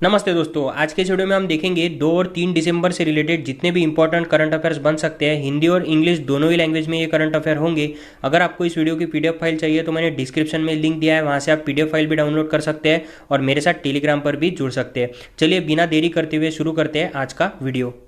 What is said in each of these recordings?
नमस्ते दोस्तों, आज के इस वीडियो में हम देखेंगे 2 और 3 दिसंबर से रिलेटेड जितने भी इंपॉर्टेंट करंट अफेयर्स बन सकते हैं। हिंदी और इंग्लिश दोनों ही लैंग्वेज में ये करंट अफेयर होंगे। अगर आपको इस वीडियो की पीडीएफ फाइल चाहिए तो मैंने डिस्क्रिप्शन में लिंक दिया है, वहां से आप पीडीएफ फाइल भी डाउनलोड कर सकते हैं और मेरे साथ टेलीग्राम पर भी जुड़ सकते हैं। चलिए बिना देरी करते हुए शुरू करते हैं आज का वीडियो।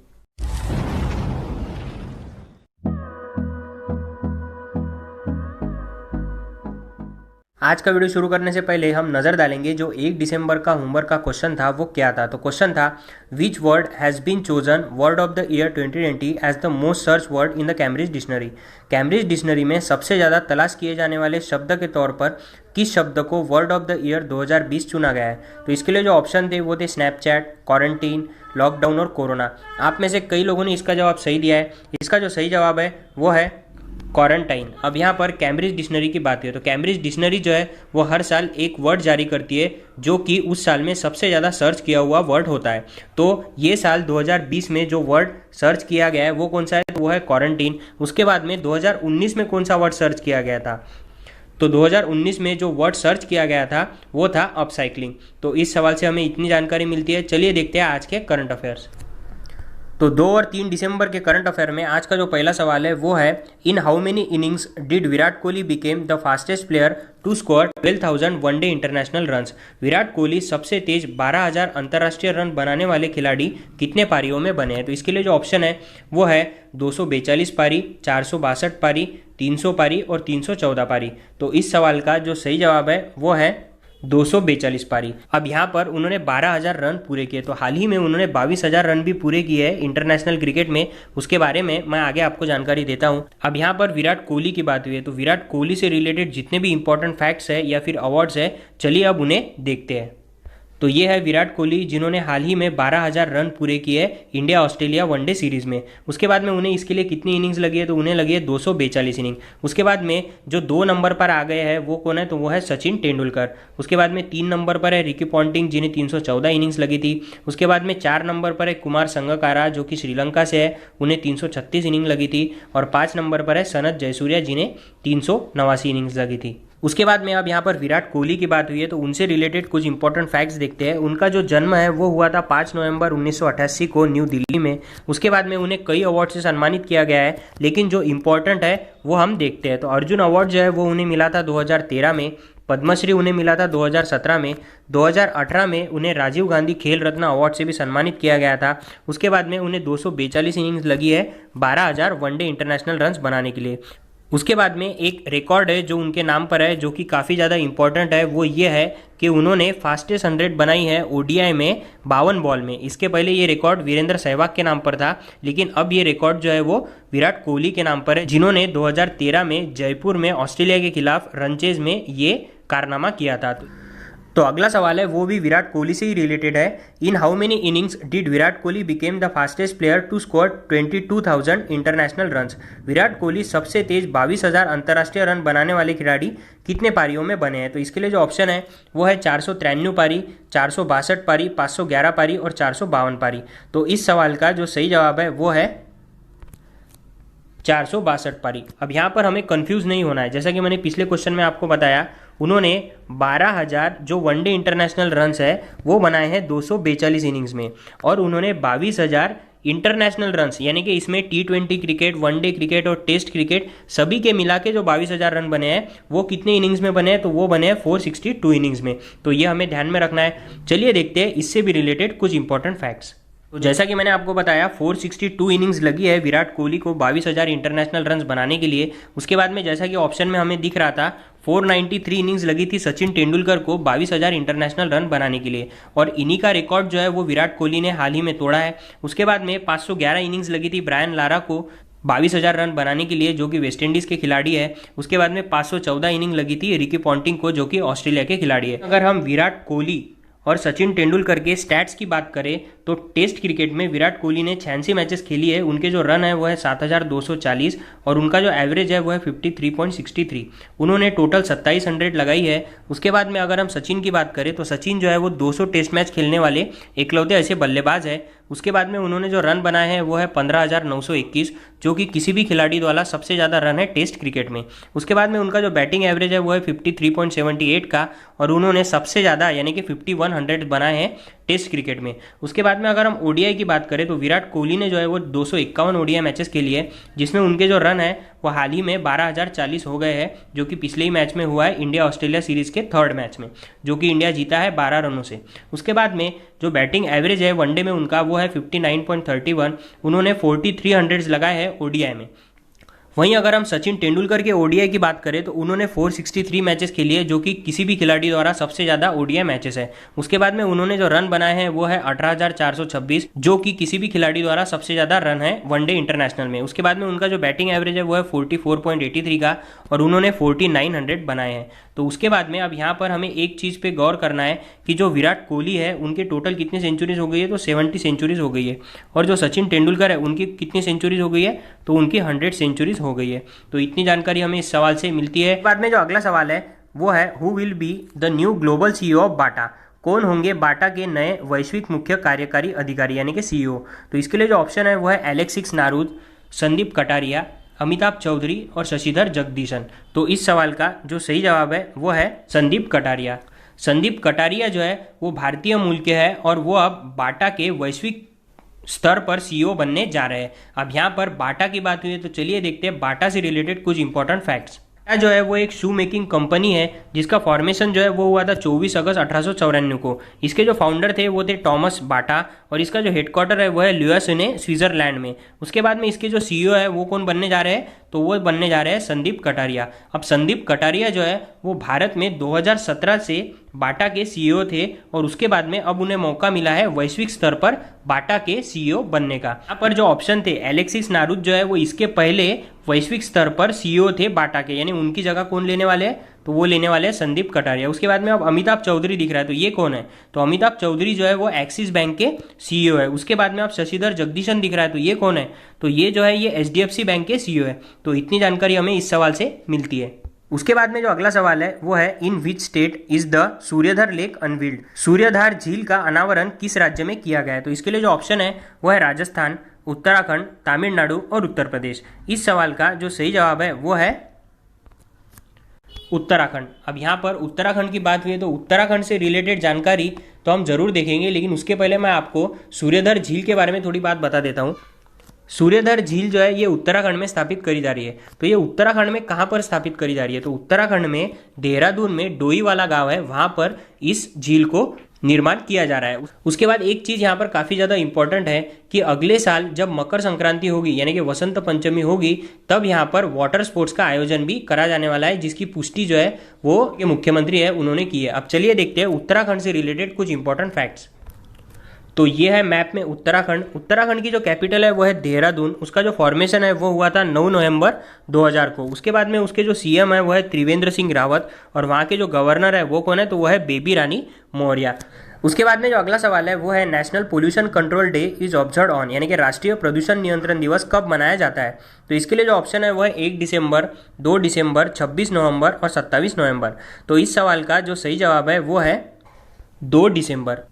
आज का वीडियो शुरू करने से पहले हम नजर डालेंगे जो 1 दिसंबर का होमवर्क का क्वेश्चन था वो क्या था। तो क्वेश्चन था, which word has been chosen word of the year 2020 as the most search word in the Cambridge dictionary. Cambridge dictionary में सबसे ज़्यादा तलाश किए जाने वाले शब्द के तौर पर किस शब्द को वर्ड ऑफ द ईयर 2020 चुना गया है। तो इसके लिए जो ऑप्शन थे वो थे स्नैपचैट, क्वारंटीन, लॉकडाउन और कोरोना। आप में से कई लोगों ने इसका जवाब सही दिया है। इसका जो सही जवाब है वो है क्वारंटाइन। अब यहाँ पर कैम्ब्रिज डिक्शनरी की बात है तो कैम्ब्रिज डिक्शनरी जो है वो हर साल एक वर्ड जारी करती है जो कि उस साल में सबसे ज़्यादा सर्च किया हुआ वर्ड होता है। तो ये साल 2020 में जो वर्ड सर्च किया गया है वो कौन सा है, तो वो है क्वारंटीन। उसके बाद में 2019 में कौन सा वर्ड सर्च किया गया था, तो 2019 में जो वर्ड सर्च किया गया था वो था अपसाइक्लिंग। तो इस सवाल से हमें इतनी जानकारी मिलती है। चलिए देखते हैं आज के करंट अफेयर्स। तो 2 और 3 दिसंबर के करंट अफेयर में आज का जो पहला सवाल है वो है, in how many innings did Virat Kohli became the fastest player to score 12,000 one day international runs. Virat Kohli सबसे तेज 12,000 अंतर्राष्ट्रीय रन बनाने वाले खिलाड़ी कितने पारियों में बने हैं। तो इसके लिए जो ऑप्शन है वो है 242 पारी, 462 पारी, 300 पारी और 314 पारी। तो इस सवाल का जो सही जवाब है वो है 242 पारी। अब यहाँ पर उन्होंने 12,000 रन पूरे किए, तो हाल ही में उन्होंने 22,000 रन भी पूरे किए हैं इंटरनेशनल क्रिकेट में। उसके बारे में मैं आगे आपको जानकारी देता हूँ। अब यहाँ पर विराट कोहली की बात हुई है तो विराट कोहली से रिलेटेड जितने भी इंपॉर्टेंट फैक्ट्स है या फिर अवार्ड्स है, चलिए अब उन्हें देखते हैं। तो ये है विराट कोहली जिन्होंने हाल ही में 12,000 रन पूरे किए इंडिया ऑस्ट्रेलिया वनडे सीरीज में। उसके बाद में उन्हें इसके लिए कितनी इनिंग्स लगी है, तो उन्हें लगी है 242 इनिंग। उसके बाद में जो 2 नंबर पर आ गए हैं वो कौन है, तो वो है सचिन तेंदुलकर। उसके बाद में 3 नंबर पर है रिकी पॉन्टिंग जिन्हें 314 इनिंग्स लगी थी। उसके बाद में 4 नंबर पर है कुमार संगकारा जो कि श्रीलंका से है, उन्हें 336 इनिंग लगी थी। और 5 नंबर पर है सनत जयसूर्या जिन्हें 389 इनिंग्स लगी थी। उसके बाद में अब यहाँ पर विराट कोहली की बात हुई है तो उनसे रिलेटेड कुछ इंपॉर्टेंट फैक्ट्स देखते हैं। उनका जो जन्म है वो हुआ था 5 नवंबर 1988 को न्यू दिल्ली में। उसके बाद में उन्हें कई अवार्ड से सम्मानित किया गया है, लेकिन जो इंपॉर्टेंट है वो हम देखते हैं। तो अर्जुन अवार्ड जो है वो उन्हें मिला था 2013 में, पद्मश्री उन्हें मिला था 2017 में, 2018 में उन्हें राजीव गांधी खेल रत्न अवार्ड से भी सम्मानित किया गया था। उसके बाद में उन्हें 242 इनिंग्स लगी है 12,000 वनडे इंटरनेशनल रन्स बनाने के लिए। उसके बाद में एक रिकॉर्ड है जो उनके नाम पर है जो कि काफ़ी ज़्यादा इंपॉर्टेंट है, वो ये है कि उन्होंने फास्टेस्ट 100 बनाई है ओडीआई में 52 बॉल में। इसके पहले ये रिकॉर्ड वीरेंद्र सहवाग के नाम पर था, लेकिन अब ये रिकॉर्ड जो है वो विराट कोहली के नाम पर है जिन्होंने 2013 में जयपुर में ऑस्ट्रेलिया के खिलाफ रनचेज में ये कारनामा किया था। तो अगला सवाल है वो भी विराट कोहली से ही रिलेटेड है। In how many innings did Virat Kohli became the fastest player to score 22,000 international runs. Virat Kohli सबसे तेज 22,000 अंतर्राष्ट्रीय रन बनाने वाले खिलाड़ी कितने पारियों में बने हैं। तो इसके लिए जो ऑप्शन है वो है 493 पारी, 462 पारी, 511 पारी और 452 पारी। तो इस सवाल का जो सही जवाब है वो है 462 पारी। अब यहाँ पर हमें कंफ्यूज नहीं होना है। जैसा कि मैंने पिछले क्वेश्चन में आपको बताया, उन्होंने 12,000 जो वनडे इंटरनेशनल रन्स है वो बनाए हैं 242 इनिंग्स में, और उन्होंने 22,000 इंटरनेशनल रन्स यानी कि इसमें T20 क्रिकेट, वनडे क्रिकेट और टेस्ट क्रिकेट सभी के मिला के जो 22,000 रन बने हैं वो कितने इनिंग्स में बने हैं, तो वो बने हैं 462 इनिंग्स में। तो ये हमें ध्यान में रखना है। चलिए देखते हैं इससे भी रिलेटेड कुछ इंपॉर्टेंट फैक्ट्स। तो जैसा कि मैंने आपको बताया 462 इनिंग्स लगी है विराट कोहली को 22,000 इंटरनेशनल रन्स बनाने के लिए। उसके बाद में जैसा कि ऑप्शन में हमें दिख रहा था 493 इनिंग्स लगी थी सचिन तेंदुलकर को 22,000 इंटरनेशनल रन बनाने के लिए, और इन्हीं का रिकॉर्ड जो है वो विराट कोहली ने हाल ही में तोड़ा है। उसके बाद में 511 इनिंग्स लगी थी ब्रायन लारा को 22,000 रन बनाने के लिए जो कि वेस्ट इंडीज़ के खिलाड़ी है। उसके बाद में 514 इनिंग लगी थी रिकी पॉन्टिंग को जो कि ऑस्ट्रेलिया के खिलाड़ी है। अगर हम विराट कोहली और सचिन तेंदुलकर के स्टैट्स की बात करें तो टेस्ट क्रिकेट में विराट कोहली ने 86 मैचेस खेली है। उनके जो रन है वो है 7,240 और उनका जो एवरेज है वो है 53.63। उन्होंने टोटल 2700 लगाई है। उसके बाद में अगर हम सचिन की बात करें तो सचिन जो है वो 200 टेस्ट मैच खेलने वाले इकलौते ऐसे बल्लेबाज है उसके बाद में उन्होंने जो रन बनाए हैं वो है 15,921, जो कि किसी भी खिलाड़ी द्वारा सबसे ज़्यादा रन है टेस्ट क्रिकेट में। उसके बाद में उनका जो बैटिंग एवरेज है वो है 53.78 का, और उन्होंने सबसे ज़्यादा यानी कि 5100 बनाए हैं टेस्ट क्रिकेट में। उसके बाद में अगर हम ओडीआई की बात करें तो विराट कोहली ने जो है वो 251 ओडीआई मैचेस के लिए, जिसमें उनके जो रन है वो हाल ही में 12,040 हो गए हैं, जो कि पिछले ही मैच में हुआ है इंडिया ऑस्ट्रेलिया सीरीज़ के थर्ड मैच में, जो कि इंडिया जीता है 12 रनों से। उसके बाद में जो बैटिंग एवरेज है वनडे में उनका वो है 59.31, उन्होंने 4300 लगाए हैं ओडीआई में। वहीं अगर हम सचिन तेंदुलकर के ओडीआई की बात करें तो उन्होंने 463 मैचेस खेली है, जो कि किसी भी खिलाड़ी द्वारा सबसे ज़्यादा ओडीआई मैचेस है। उसके बाद में उन्होंने जो रन बनाए हैं वो है 18,426, जो कि किसी भी खिलाड़ी द्वारा सबसे ज़्यादा रन है वनडे इंटरनेशनल में। उसके बाद में उनका जो बैटिंग एवरेज है वो है 44.83 का, और उन्होंने 4900 बनाए हैं। तो उसके बाद में अब यहाँ पर हमें एक चीज़ पे गौर करना है कि जो विराट कोहली है उनके टोटल कितनी सेंचुरीज हो गई है, तो 70 सेंचुरीज हो गई है, और जो सचिन तेंदुलकर है उनकी कितनी सेंचुरीज हो गई है, तो उनकी 100 सेंचुरीज हो गई है। तो इतनी जानकारी हमें इस सवाल से मिलती है। बाद में जो अगला सवाल है वो है who will be the new global CEO of Bata, कौन होंगे बाटा के नए वैश्विक मुख्य कार्यकारी अधिकारी यानी कि सीईओ। तो इसके लिए जो ऑप्शन है वो है एलेक्सिस नारूद, संदीप कटारिया, अमिताभ चौधरी और शशिधर जगदीशन। तो इस सवाल का जो सही जवाब है वो है संदीप कटारिया। संदीप कटारिया जो है वो भारतीय मूल के हैं, और वो अब बाटा के वैश्विक स्तर पर सीईओ बनने जा रहे हैं। अब यहाँ पर बाटा की बात हुई है तो चलिए देखते हैं बाटा से रिलेटेड कुछ इंपॉर्टेंट फैक्ट्स। बाटा जो है वो एक शू मेकिंग कंपनी है, जिसका फॉर्मेशन जो है वो हुआ था 24 अगस्त 1894 को। इसके जो फाउंडर थे वो थे टॉमस बाटा, और इसका जो हेडक्वार्टर है वो है ल्यूसेने, स्विट्जरलैंड में। उसके बाद में इसके जो सीईओ है वो कौन बनने जा रहे हैं, तो वो बनने जा रहे हैं संदीप कटारिया। अब संदीप कटारिया जो है वो भारत में 2017 से बाटा के सीईओ थे, और उसके बाद में अब उन्हें मौका मिला है वैश्विक स्तर पर बाटा के सीईओ बनने का। यहाँ पर जो ऑप्शन थे एलेक्सिस नारूद जो है वो इसके पहले वैश्विक स्तर पर सीईओ थे बाटा के, यानी उनकी जगह कौन लेने वाले हैं, तो वो लेने वाले हैं संदीप कटारिया। उसके बाद में अब अमिताभ चौधरी दिख रहा है, तो ये कौन है, तो अमिताभ चौधरी जो है वो एक्सिस बैंक के सीईओ है। उसके बाद में अब शशिधर जगदीशन दिख रहा है, तो ये कौन है, तो ये जो है ये एचडीएफसी बैंक के सीईओ है। तो इतनी जानकारी हमें इस सवाल से मिलती है। उसके बाद में जो अगला सवाल है वो है in which state is the Suryadhar lake unveiled, Suryadhar झील का अनावरण किस राज्य में किया गया है। तो इसके लिए जो ऑप्शन है वो है राजस्थान, उत्तराखंड, तमिलनाडु और उत्तर प्रदेश। इस सवाल का जो सही जवाब है वो है उत्तराखंड। अब यहाँ पर उत्तराखंड की बात हुई है तो उत्तराखंड से रिलेटेड जानकारी तो हम जरूर देखेंगे, लेकिन उसके पहले मैं आपको सूर्यधर झील के बारे में थोड़ी बात बता देता हूँ। सूर्यधर झील जो है ये उत्तराखंड में स्थापित करी जा रही है। तो ये उत्तराखंड में कहाँ पर स्थापित करी जा रही है, तो उत्तराखंड में देहरादून में डोई वाला गांव है, वहाँ पर इस झील को निर्माण किया जा रहा है। उसके बाद एक चीज़ यहाँ पर काफ़ी ज़्यादा इंपॉर्टेंट है कि अगले साल जब मकर संक्रांति होगी यानी कि वसंत पंचमी होगी, तब यहाँ पर वाटर स्पोर्ट्स का आयोजन भी करा जाने वाला है, जिसकी पुष्टि जो है वो ये मुख्यमंत्री है उन्होंने की है। अब चलिए देखते हैं उत्तराखंड से रिलेटेड कुछ इंपॉर्टेंट फैक्ट्स। तो ये है मैप में उत्तराखंड। उत्तराखंड की जो कैपिटल है वो है देहरादून। उसका जो फॉर्मेशन है वो हुआ था 9 नवंबर 2000 को। उसके बाद में उसके जो सीएम है वो है त्रिवेंद्र सिंह रावत, और वहाँ के जो गवर्नर है वो कौन है, तो वो है बेबी रानी मौर्य। उसके बाद में जो अगला सवाल है वो है national pollution control day is observe on, यानी कि राष्ट्रीय प्रदूषण नियंत्रण दिवस कब मनाया जाता है। तो इसके लिए जो ऑप्शन है वो है 1 दिसंबर, 2 दिसंबर, 26 नवंबर और 27 नवंबर। तो इस सवाल का जो सही जवाब है वो है 2 दिसंबर।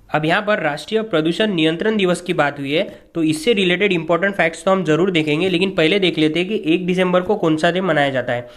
अब यहाँ पर राष्ट्रीय प्रदूषण नियंत्रण दिवस की बात हुई है, तो इससे रिलेटेड इंपॉर्टेंट फैक्ट्स तो हम जरूर देखेंगे, लेकिन पहले देख लेते हैं कि 1 दिसंबर को कौन सा दिन मनाया जाता है।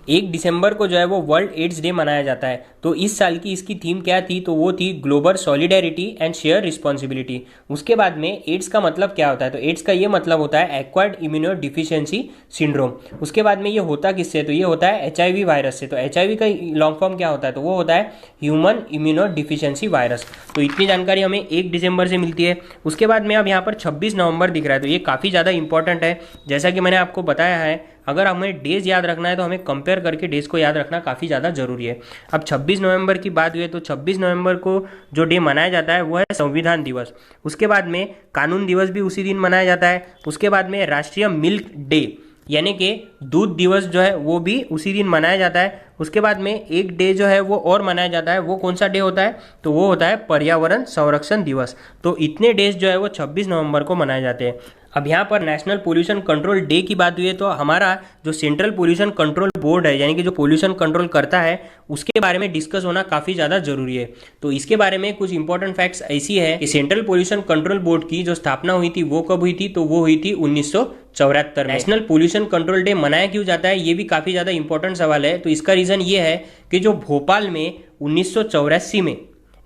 1 दिसंबर को जो है वो वर्ल्ड एड्स डे मनाया जाता है। तो इस साल की इसकी थीम क्या थी, तो वो थी global solidarity and share responsibility. उसके बाद में एड्स का मतलब क्या होता है, तो एड्स का ये मतलब होता है एक्वायर्ड इम्यूनो डिफिशियंसी सिंड्रोम। उसके बाद में ये होता किससे, तो ये होता है एचआईवी वायरस से। तो एचआईवी का लॉन्ग फॉर्म क्या होता है, तो वो होता है ह्यूमन इम्यूनो डिफिशियंसी वायरस। तो इतनी जानकारी हमें 1 दिसंबर से मिलती है। उसके बाद में अब यहाँ पर 26 नवंबर दिख रहा है, तो ये काफ़ी ज़्यादा इंपॉर्टेंट है। जैसा कि मैंने आपको बताया है, अगर हमें डेज याद रखना है तो हमें कंपेयर करके डेज को याद रखना काफ़ी ज़्यादा जरूरी है। अब 26 नवंबर की बात हुई है तो 26 नवंबर को जो डे मनाया जाता है वो है संविधान दिवस। उसके बाद में कानून दिवस भी उसी दिन मनाया जाता है। उसके बाद में राष्ट्रीय मिल्क डे यानी कि दूध दिवस जो है वो भी उसी दिन मनाया जाता है। उसके बाद में एक डे जो है वो और मनाया जाता है, वो कौन सा डे होता है, तो वो होता है पर्यावरण संरक्षण दिवस। तो इतने डेज जो है वो 26 नवंबर को मनाए जाते हैं। अब यहाँ पर नेशनल पोल्यूशन कंट्रोल डे की बात हुई है तो हमारा जो सेंट्रल पोल्यूशन कंट्रोल बोर्ड है, यानी कि जो पोल्यूशन कंट्रोल करता है, उसके बारे में डिस्कस होना काफ़ी ज़्यादा जरूरी है। तो इसके बारे में कुछ इंपॉर्टेंट फैक्ट्स ऐसी है कि सेंट्रल पोल्यूशन कंट्रोल बोर्ड की जो स्थापना हुई थी वो कब हुई थी, तो वो हुई थी 1974 में। नेशनल पोल्यूशन कंट्रोल डे मनाया क्यों जाता है, ये भी काफ़ी ज़्यादा इंपॉर्टेंट सवाल है। तो इसका रीज़न ये है कि जो भोपाल में 1984 में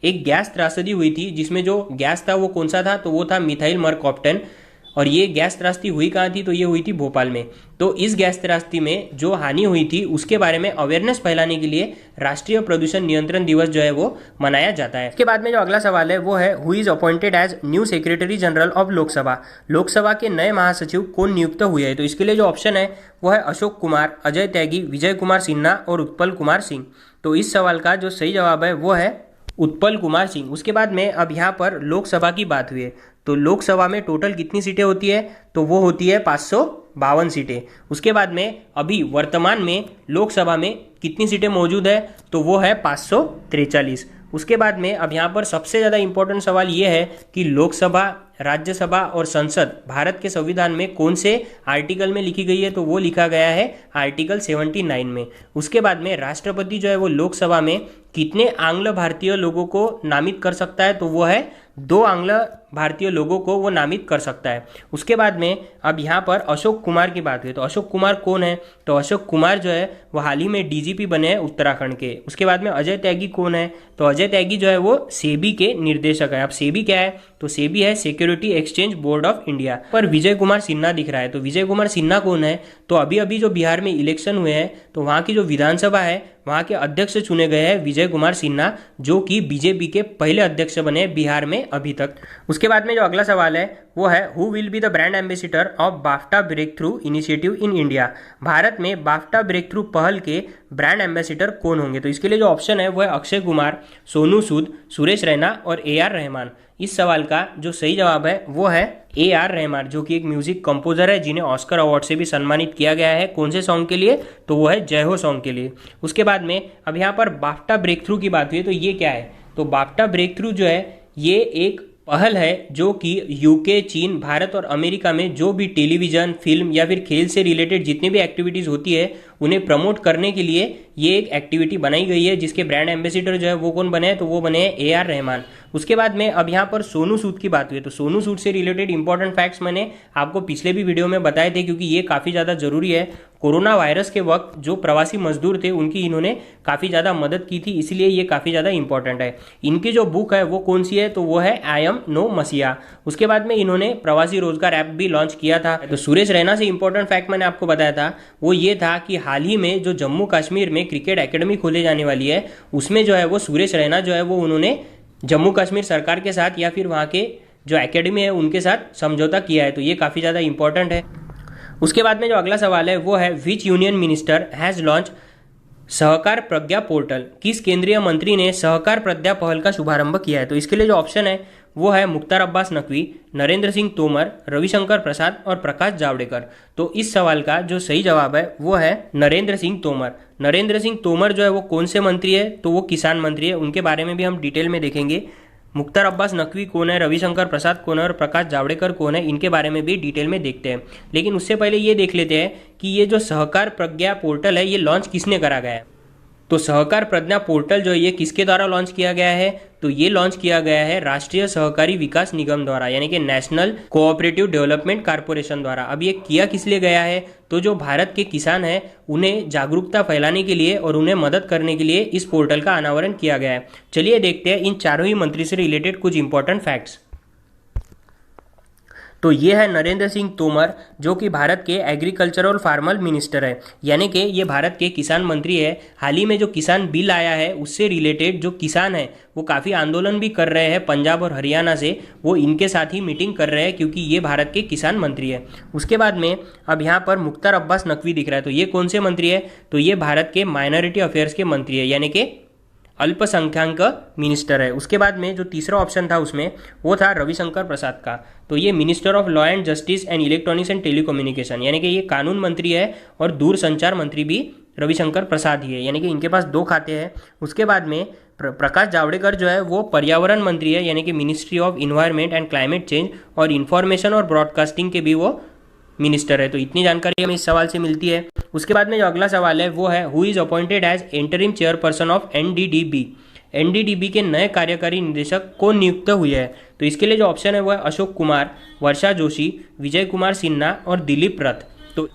एक गैस त्रासदी हुई थी, जिसमें जो गैस था वो कौन सा था, तो वो था मिथाइल मरकॉप्टन। और ये गैस त्रासदी हुई कहाँ थी, तो ये हुई थी भोपाल में। तो इस गैस त्रासदी में जो हानि हुई थी उसके बारे में अवेयरनेस फैलाने के लिए राष्ट्रीय प्रदूषण नियंत्रण दिवस जो है वो मनाया जाता है। इसके बाद में जो अगला सवाल है वो है, who is appointed as new secretary general of Lok Sabha. Lok Sabha के नए महासचिव कौन नियुक्त हुए हैं, तो इसके लिए जो ऑप्शन है वो है अशोक कुमार, अजय त्यागी, विजय कुमार सिन्हा और उत्पल कुमार सिंह। तो इस सवाल का जो सही जवाब है वो है उत्पल कुमार सिंह। उसके बाद में अब यहाँ पर लोकसभा की बात हुई है, तो लोकसभा में टोटल कितनी सीटें होती है, तो वो होती है 552 सीटें। उसके बाद में अभी वर्तमान में लोकसभा में कितनी सीटें मौजूद है, तो वो है 543। उसके बाद में अब यहाँ पर सबसे ज़्यादा इंपॉर्टेंट सवाल ये है कि लोकसभा, राज्यसभा और संसद भारत के संविधान में कौन से आर्टिकल में लिखी गई है, तो वो लिखा गया है आर्टिकल 79 में। उसके बाद में राष्ट्रपति जो है वो लोकसभा में कितने आंग्ल भारतीय लोगों को नामित कर सकता है, तो वो है 2 आंग्ल भारतीय लोगों को वो नामित कर सकता है। उसके बाद में अब यहाँ पर अशोक कुमार की बात हुई, तो अशोक कुमार कौन है, तो अशोक कुमार जो है वो हाल ही में डीजीपी बने हैं उत्तराखंड के। उसके बाद में अजय त्यागी कौन है, तो अजय त्यागी जो है वो सेबी के निर्देशक है। अब सेबी क्या है, तो सेबी है security exchange board of India. पर विजय कुमार सिन्हा दिख रहा है, तो विजय कुमार सिन्हा कौन है, तो अभी अभी जो बिहार में इलेक्शन हुए हैं तो वहाँ की जो विधानसभा है वहाँ के अध्यक्ष चुने गए हैं विजय कुमार सिन्हा, जो कि बीजेपी के पहले अध्यक्ष बने बिहार में अभी तक। उसके बाद में जो अगला सवाल है वो है, who will be the brand ambassador of BAFTA breakthrough initiative in India. Bharat में बाफ्टा ब्रेक थ्रू पहल के ब्रांड एम्बेसडर कौन होंगे, तो इसके लिए जो ऑप्शन है वो है अक्षय कुमार, सोनू सूद, सुरेश रैना और AR रहमान। इस सवाल का जो सही जवाब है वो है AR रहमान, जो कि एक म्यूजिक कंपोजर है जिन्हें ऑस्कर अवार्ड से भी सम्मानित किया गया है। कौन से सॉन्ग के लिए, तो वो है जय हो सॉन्ग के लिए। उसके बाद में अब यहाँ पर बाफ्टा ब्रेक थ्रू की बात हुई है, तो ये क्या है, तो बाफ्टा ब्रेक थ्रू जो है ये एक पहल है जो कि यूके, चीन, भारत और अमेरिका में जो भी टेलीविजन, फिल्म या फिर खेल से रिलेटेड जितनी भी एक्टिविटीज़ होती है उन्हें प्रमोट करने के लिए ये एक एक्टिविटी बनाई गई है, जिसके ब्रांड एम्बेसडर जो है वो कौन बने हैं, तो वो बने हैं AR रहमान। उसके बाद में अब यहाँ पर सोनू सूद की बात हुई है, तो सोनू सूद से रिलेटेड इंपॉर्टेंट फैक्ट्स मैंने आपको पिछले भी वीडियो में बताए थे, क्योंकि ये काफ़ी ज़्यादा जरूरी है। कोरोना वायरस के वक्त जो प्रवासी मजदूर थे उनकी इन्होंने काफ़ी ज़्यादा मदद की थी, इसलिए ये काफ़ी ज़्यादा इंपॉर्टेंट है। इनकी जो बुक है वो कौन सी है, तो वो है आई एम नो मसीहा। उसके बाद में इन्होंने प्रवासी रोजगार ऐप भी लॉन्च किया था। तो सुरेश रैना से इंपॉर्टेंट फैक्ट मैंने आपको बताया था, वो ये था कि हाल ही में जो जम्मू कश्मीर में क्रिकेट एकेडमी खोले जाने वाली है उसमें जो है वो सुरेश रैना जो है वो उन्होंने जम्मू कश्मीर सरकार के साथ या फिर वहाँ के जो एकेडमी है उनके साथ समझौता किया है। तो ये काफ़ी ज़्यादा इंपॉर्टेंट है। उसके बाद में जो अगला सवाल है वो है, विच union minister has launch Sahakar Pragya portal. किस केंद्रीय मंत्री ने सहकार प्रज्ञा पहल का शुभारंभ किया है, तो इसके लिए जो ऑप्शन है वो है मुख्तार अब्बास नकवी, नरेंद्र सिंह तोमर, रविशंकर प्रसाद और प्रकाश जावड़ेकर। तो इस सवाल का जो सही जवाब है वो है नरेंद्र सिंह तोमर। नरेंद्र सिंह तोमर जो है वो कौन से मंत्री है, तो वो किसान मंत्री है, उनके बारे में भी हम डिटेल में देखेंगे। मुख्तार अब्बास नकवी कौन है, रविशंकर प्रसाद कौन है और प्रकाश जावड़ेकर कौन है, इनके बारे में भी डिटेल में देखते हैं। लेकिन उससे पहले ये देख लेते हैं कि ये जो सहकार प्रज्ञा पोर्टल है ये लॉन्च किसने करा गया है। तो सहकार प्रज्ञा पोर्टल जो है ये किसके द्वारा लॉन्च किया गया है, तो ये लॉन्च किया गया है राष्ट्रीय सहकारी विकास निगम द्वारा, यानी कि नेशनल कोऑपरेटिव डेवलपमेंट कॉर्पोरेशन द्वारा। अब ये किया किस लिए गया है, तो जो भारत के किसान हैं उन्हें जागरूकता फैलाने के लिए और उन्हें मदद करने के लिए इस पोर्टल का अनावरण किया गया है। चलिए देखते हैं इन चारों ही मंत्री से रिलेटेड कुछ इंपॉर्टेंट फैक्ट्स। तो ये है नरेंद्र सिंह तोमर, जो कि भारत के एग्रीकल्चर और फार्मर मिनिस्टर है, यानी कि ये भारत के किसान मंत्री है। हाल ही में जो किसान बिल आया है उससे रिलेटेड जो किसान है वो काफ़ी आंदोलन भी कर रहे हैं पंजाब और हरियाणा से, वो इनके साथ ही मीटिंग कर रहे हैं क्योंकि ये भारत के किसान मंत्री है। उसके बाद में अब यहाँ पर मुख्तार अब्बास नकवी दिख रहा है, तो ये कौन से मंत्री है, तो ये भारत के माइनॉरिटी अफेयर्स के मंत्री है, यानी कि अल्पसंख्याक मिनिस्टर है। उसके बाद में जो तीसरा ऑप्शन था उसमें वो था रविशंकर प्रसाद का, तो ये minister of law and justice and electronics and telecommunication, यानी कि ये कानून मंत्री है और दूरसंचार मंत्री भी रविशंकर प्रसाद ही है, यानी कि इनके पास 2 खाते हैं। उसके बाद में प्रकाश जावड़ेकर जो है वो पर्यावरण मंत्री है, यानी कि ministry of environment and climate change, और इन्फॉर्मेशन और ब्रॉडकास्टिंग के भी वो मिनिस्टर है। तो इतनी जानकारी हमें इस सवाल से मिलती है। उसके बाद में जो अगला सवाल है वो है who is appointed as interim chairperson of NDDB. NDDB के नए कार्यकारी निदेशक कौन नियुक्त हुए हैं? तो इसके लिए जो ऑप्शन है वो है अशोक कुमार, वर्षा जोशी, विजय कुमार सिन्हा और दिलीप रथ।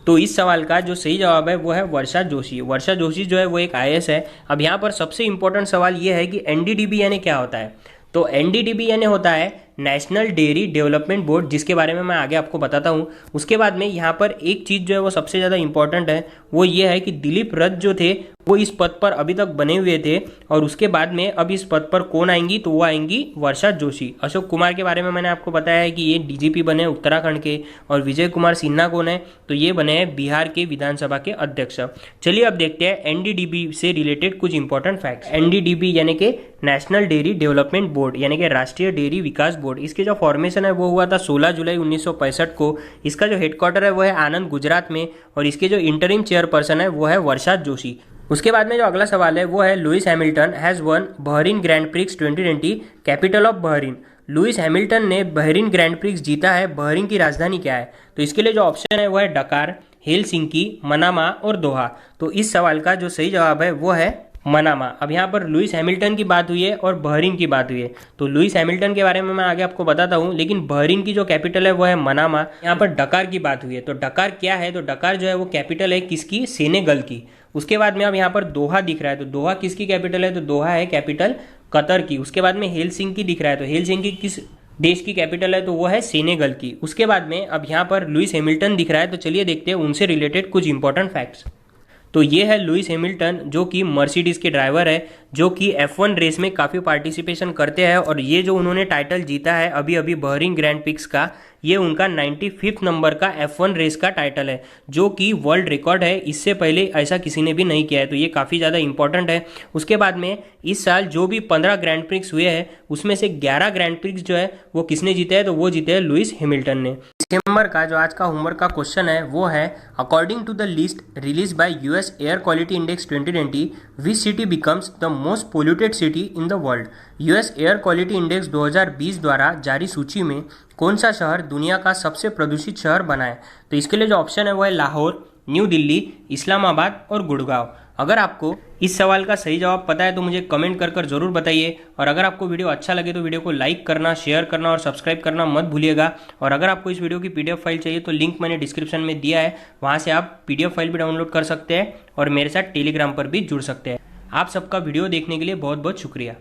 तो इस सवाल का जो सही जवाब है वो है वर्षा जोशी। वर्षा जोशी जो है वो एक आईएएस है। अब यहाँ पर सबसे इंपॉर्टेंट सवाल ये है कि एनडीडीबी यानी क्या होता है? तो एनडीडीबी यानी होता है नेशनल डेयरी डेवलपमेंट बोर्ड, जिसके बारे में मैं आगे आपको बताता हूँ। उसके बाद में यहाँ पर एक चीज़ जो है वो सबसे ज़्यादा इंपॉर्टेंट है, वो ये है कि दिलीप रथ जो थे वो इस पद पर अभी तक बने हुए थे, और उसके बाद में अब इस पद पर कौन आएंगी? तो वो आएंगी वर्षा जोशी। अशोक कुमार के बारे में मैंने आपको बताया है कि ये डीजीपी बने उत्तराखंड के, और विजय कुमार सिन्हा कौन है? तो ये बने हैं बिहार के विधानसभा के अध्यक्ष। चलिए अब देखते हैं एनडीडीबी से रिलेटेड कुछ इंपॉर्टेंट फैक्ट्स। एनडीडीबी यानी कि नेशनल डेयरी डेवलपमेंट बोर्ड, यानी कि राष्ट्रीय डेयरी विकास बोर्ड, इसके जो फॉर्मेशन है वो हुआ था 16 जुलाई 1965 को। इसका जो हेडक्वार्टर है वो है आनंद, गुजरात में, और इसके जो इंटरिम चेयरपर्सन है वो है वर्षा जोशी। उसके बाद में जो अगला सवाल है वो है Lewis Hamilton has one Bahrain grand prix 2020 capital of Bahrain. Lewis Hamilton ने बहरीन ग्रैंड प्रिक्स जीता है, बहरीन की राजधानी क्या है? तो इसके लिए जो ऑप्शन है वो है डकार, हेलसिंकी, मनामा और दोहा। तो इस सवाल का जो सही जवाब है वो है मनामा। अब यहाँ पर लुइस हैमिल्टन की बात हुई है और बहरीन की बात हुई है, तो लुइस हैमिल्टन के बारे में मैं आगे आपको बताता हूँ, लेकिन बहरीन की जो कैपिटल है वो है मनामा। यहाँ पर डकार की बात हुई है, तो डकार क्या है? तो डकार जो है वो कैपिटल है किसकी? सेनेगल की। उसके बाद में अब यहाँ पर दोहा दिख रहा है, तो दोहा किसकी कैपिटल है? तो दोहा है कैपिटल कतर की। उसके बाद में हेलसिंकी दिख रहा है, तो हेलसिंकी किस देश की कैपिटल है? तो वो है सेनेगल की। उसके बाद में अब यहाँ पर लुइस हैमिल्टन दिख रहा है, तो चलिए देखते हैं उनसे रिलेटेड कुछ इंपॉर्टेंट फैक्ट्स। तो ये है लुइस हैमिल्टन, जो कि मर्सिडीज के ड्राइवर है, जो कि F1 रेस में काफ़ी पार्टिसिपेशन करते हैं, और ये जो उन्होंने टाइटल जीता है अभी अभी बहरीन ग्रैंड प्रिक्स का, ये उनका 95th नंबर का F1 रेस का टाइटल है, जो कि वर्ल्ड रिकॉर्ड है। इससे पहले ऐसा किसी ने भी नहीं किया है, तो ये काफ़ी ज़्यादा इंपॉर्टेंट है। उसके बाद में इस साल जो भी 15 ग्रैंड प्रिक्स हुए हैं उसमें से 11 ग्रैंड प्रिक्स जो है वो किसने जीते हैं? तो वो जीते हैं लुइस हैमिल्टन ने। दिसंबर का जो आज का होमवर्क का क्वेश्चन है वो है according to the list release by US air quality index 2020 which city becomes the most polluted city in the world. US air quality index 2020 द्वारा जारी सूची में कौन सा शहर दुनिया का सबसे प्रदूषित शहर बना है? तो इसके लिए जो ऑप्शन है वो है लाहौर, न्यू दिल्ली, इस्लामाबाद और गुड़गांव। अगर आपको इस सवाल का सही जवाब पता है तो मुझे कमेंट कर जरूर बताइए, और अगर आपको वीडियो अच्छा लगे तो वीडियो को लाइक करना, शेयर करना और सब्सक्राइब करना मत भूलिएगा। और अगर आपको इस वीडियो की पीडीएफ फाइल चाहिए तो लिंक मैंने डिस्क्रिप्शन में दिया है, वहाँ से आप पीडीएफ फाइल भी डाउनलोड कर सकते हैं और मेरे साथ टेलीग्राम पर भी जुड़ सकते हैं। आप सबका वीडियो देखने के लिए बहुत बहुत शुक्रिया।